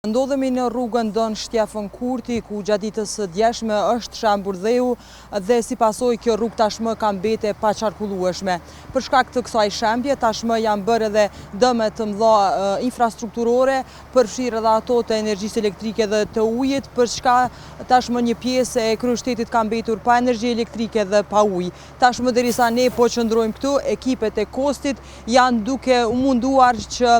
Ndodhemi në rrugën Don Shtjefën Kurti, ku gjatë ditës së djeshme është shemburdheu dhe si pasojë kjo rrugë tashmë ka mbete pa qarkullueshme. Për shkak të kësaj shembje, tashmë janë bërë edhe dëme të mëdha infrastrukturore, përfshirë edhe ato të energjisë elektrike dhe të ujit, për shka tashmë një pjesë e kryeshtetit ka mbetur pa energji elektrike dhe pa ujë. Tashmë derisa ne po qëndrojmë këtu, ekipet e Kostit janë duke u munduar që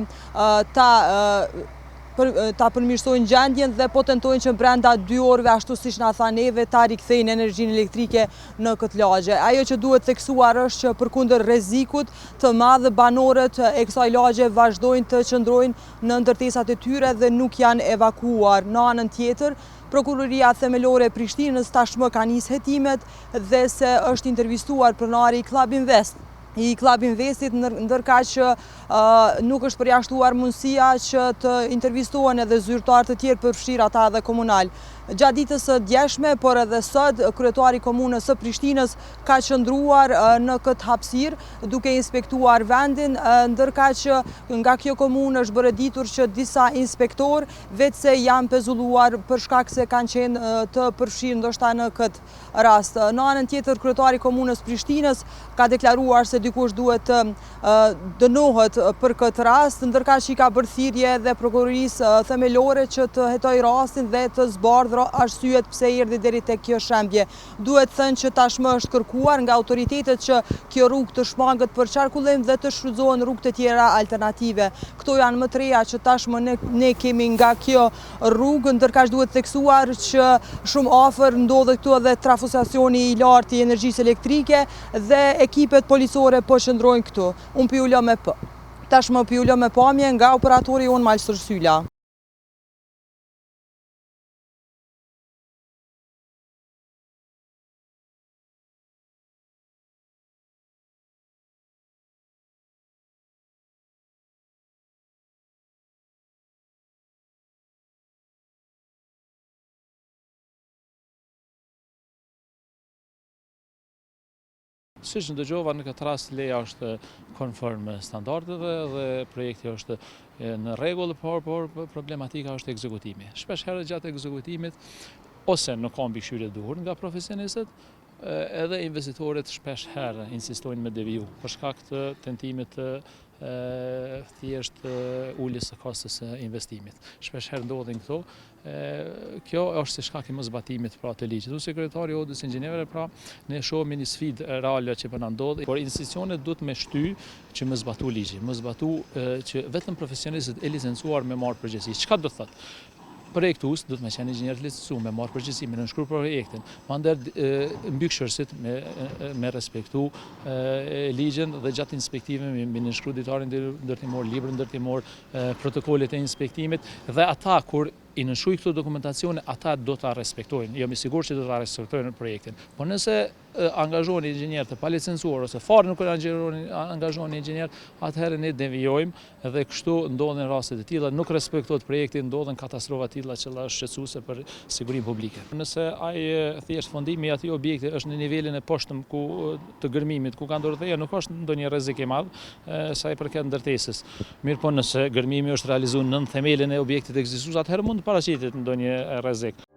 ta përmirësojnë gjendjen dhe po tentojnë që brenda 2 orëve, ashtu siç na tha neve, ta rikthejnë energjinë elektrike në këtë lagje. Ajo që duhet theksuar është që përkundër rrezikut të madh, banorët e kësaj lagje vazhdojnë të qëndrojnë në ndërtesat e tyre dhe nuk janë evakuuar. Në anën tjetër, Prokuroria Themelore e Prishtinës tashmë ka nisë hetimet dhe se është intervistuar pronari i Club Invest. I Club Investit, ndërka që nuk është përjashtuar mundësia që të intervistohen edhe zyrtarë të tjerë përfshirë ata dhe komunal. Gjatë ditës së djeshme, por edhe sot, kryetari i komunës së Prishtinës ka qëndruar në këtë hapësirë duke inspektuar vendin, ndërka që nga kjo komunë është bërë ditur që disa inspektorë vetëse janë pezulluar për shkak se kanë qenë të përfshirë ndoshta në këtë rast. Në anën tjetër, kryetari i komunës Prishtinës ka deklaruar se dikush duhet të dënohet për këtë rast, ndërka që i ka bërë thirrje dhe prokurorisë themelore që të hetojë rastin dhe të zbardhë arsyet pse erdhi deri tek kjo shembje. Duhet thënë që tashmë është kërkuar nga autoritetet që kjo rrugë të shmangët për qarkullim dhe të shfrytëzohen rrugë të tjera alternative. Këto janë më të reja që tashmë ne kemi nga kjo rrugë, ndërka që duhet theksuar që shumë afër ndodhet këtu edhe trafostacioni i lartë i energjisë elektrike dhe ekipet policore po qëndrojnë këtu. Unë pi u lë me tashmë pi u lë me pamje nga operatori jonë Malsër Syla. Siç ndëgjova, në këtë rast leja është konform me standardeve dhe projekti është në rregull, por problematika është ekzekutimi. Shpesh herë gjatë ekzekutimit ose nuk ka mbikëqyrje duhur nga profesionistët, edhe investitorët shpesh herë insistojnë me deviju për shkak të tentimit të thjesht uljes së kostës së investimit. Shpesh herë ndodhin këto. Kjo është si shkak i mosbatimit pra të ligjit. Unë sekretari i Odës Inxhinierëve, pra ne shohim një sfidë reale që po na ndodh, por institucionet duhet me shty që më zbatu ligjin, më zbatu që vetëm profesionistët e licencuar me marrë përgjegjësi. Çka do të thotë? Projektues do të më qenë inxhinier të licencuar me marrë përgjegjësi, me nënshkruar projektin, mandej mbikëqyrësit me respektu ligjin dhe gjatë inspektimeve me nënshkruar ditarin ndërtimor, librin ndërtimor, protokollet e inspektimit dhe ata kur i nënshkruaj këto dokumentacione, ata do ta respektojnë. Jo, më sigurt që do ta respektojnë projektin. Po nëse angazhohen inxhinier të palicencuar ose fare nuk angazhohen inxhinier, atëherë ne devijojmë dhe kështu ndodhin raste të tilla, nuk respektohet projekti, ndodhen katastrofa të tilla që është shqetësuese për sigurinë publike. Nëse ai thjesht fondimi i atij objekti është në nivelin e poshtëm të gërmimit, ku ka ndodhur nuk është ndonjë rrezik i madh sa i përket ndërtesës. Mirë, po nëse gërmimi është realizuar nën themelin e objektit ekzistues, atëherë mund të paraqitet ndonjë rrezik.